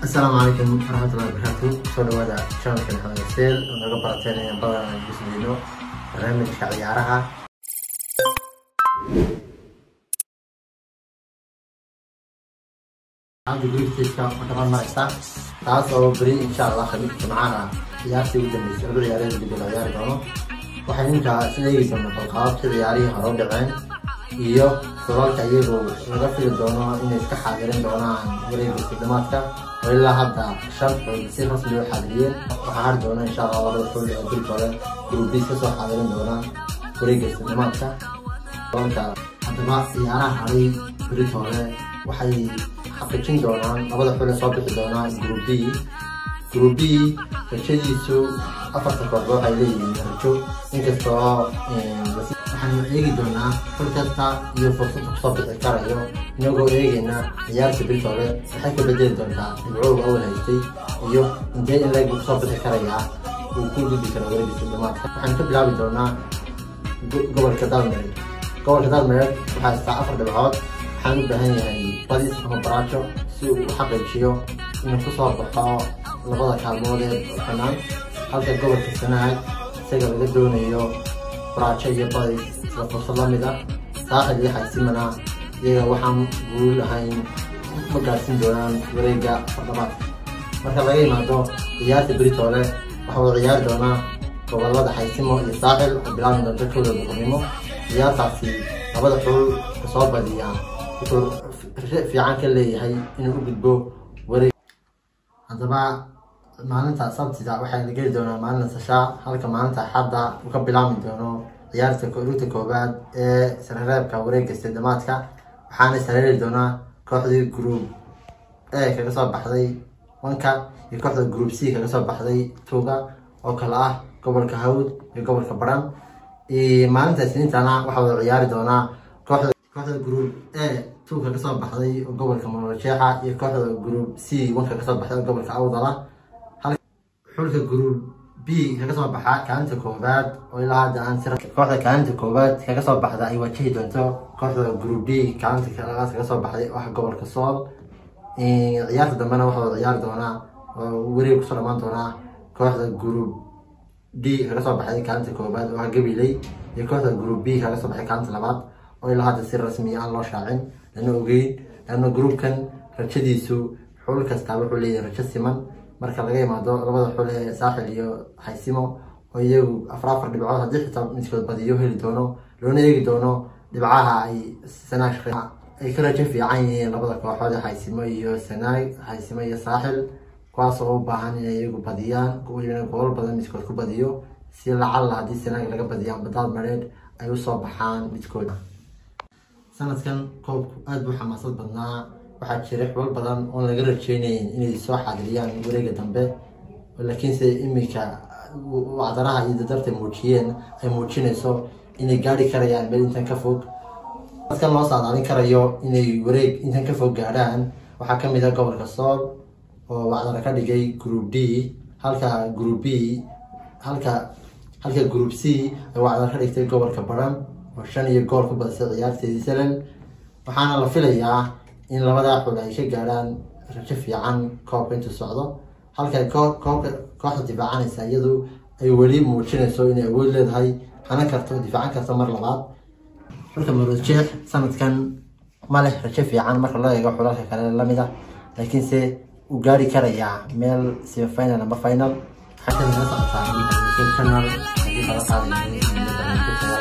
السلام عليكم ورحمة الله وبركاته. سو dhawaada channelka Maxamed Steel oo naga barateen badan ismino barnaamijka ciyaaraha. Hadda guriga waxaan maraysaa taas oo bari insha Allah khamiista macana ciyaartii ugu dambeysay oo ciyaarada dib loo ciyaari doono. Waxaan inta sidii doonaa qaabka ciyaarihi hore u dhaceen iyo sababta iyadoo laga fili doono inay iska xaadirin doonaan wareegga sidamaadka وإلا هذا شرط يصير رسمي وحاليا وحار دونا إن شاء الله ورد كل أدل كله جروبيس كسر حاضرين دونا بريجس دماغك وانت حتى ما سيارة هاري بريتوله وحي حقيقين دونا أبدا كل صابت دونا جروبي فشيء يسوع أفضل كبر حيلي نرجو إنك ترى بس إحنا إيجي دونا كل كذا يفرص صابت الكاريو نقول إيجينا يارس بريتوله حكي بدل دونا العروض أول هيستي يو إنجيل اللي يقول صابت الكاريا وكل جدي كنا وريد السلمات إحنا كبلا بدونا قبل كذا مرد وحاسة أفرد بعض حنو بهني يعني بديس مباراتو سوق حقيقي شيو إنه كسر بقى لبضع كالمودة كمان halka gobolka Sanaag isaga laga doonayo baraajo iyo badis la farsamada saaxil iyo xaysimana iyaga waxaan guul ahayn ma gaarsin doonaan wareegga fardabaad marka laga yimaado ciyaarta Britole waxa uu ciyaari doonaa gobolada xaysimo iyo saaxil oo bilaabay doonta kooda boqornimo ciyaartaasi labada xul ka soo badiya wuxuu fiican ka leeyahay inuu u gudbo wareeg hadaba maalinta sabtida waxay la geli doonaa maalinta sashaa halka maalinta xadda uu ka bilaabmi doono ciyaarta kooxda koobaad ee sanareebka wareegga sidamaadka waxaana sareeri doonaa kooxdii group A kaga soo baxday wanka iyo kooxda group C kaga soo baxday tuuga oo kala ah gobolka Hawd iyo gobolka Baran maalinta Isniintana waxa uu ciyaari doonaa kooxda group A tuuga kaga soo baxday gobolka Maroodijeexa iyo kooxda group C wanka kaga soo baxday gobolka Awdala xulka group B kaga soo baxa kaalinta koobaad oo ilaa hadda aan sir kooxda kaalinta koobaad kaga soo baxda ay wajihi doonto kooxda group D kaalinta labaad kaga soo baxday wax gobolka Sool ciyaarta dambena waxa uu ciyaari doonaa wareeg ku soo dhamaan doonaa kooxda group D kaga soo baxday kaalinta koobaad oo Gabiley iyo kooxda group B kaga soo baxay kaalinta labaad oo ilaa hadda si rasmi ah loo shaacin lana ogeyn lana groupkan rajadiisu xul kasta wuxuu leeyahay rajo siman marka laga yimaado labada xul ee saaxil iyo xaysimo oo iyagu afar dhibcood hadii xitaa midkood badiyo heli doono loona eegi doono dhibcaha ay Sanaag ay ka rajo fiican yihiin labada kooxood ee xaysimo iyo Sanaag xaysimo iyo saaxil kuwaas oo u baahan inay iyagu badiyaan gool badan midkood ku badiyo si lacag hadii Sanaag laga badiyaan badaal mareed ay u soo baxaan midkood sanadkan koobku aad buu xamaasad badnaa waxaa jiray xubal badan oo laga rajeynayn inay soo xaadiriyaan wareegga dambe laakiin se imika wacdaraha iyo dadarta muujiyeen ay muujinayso inay gaari karayaan meel intan ka fog dadkan loo saadaalin karayo inay wareeg intan ka fog gaadhaan waxaa ka mid ah gobolka Sool oo wacdara ka dhigay group D halka group B halka group C ay wacdara ka dhigtay gobolka Baran oo 5 gool ku badisay ciyaarteedii Selen waxaana la filayaa in labada xul ay ka gaaraan rajo fiican koobka inta socdo halka kooxda difaacanaysa iyadu ay wali muujinayso inay awood leedahay hana karto difaacan karto mar labaad xulka Maroodijeex sanadkan ma leh rajo fiican marka loo eego xulalka kale lamida laakiin se uu gaari karaya meel semi final ama final xataa laga socdaa channel hadii kala qaadanay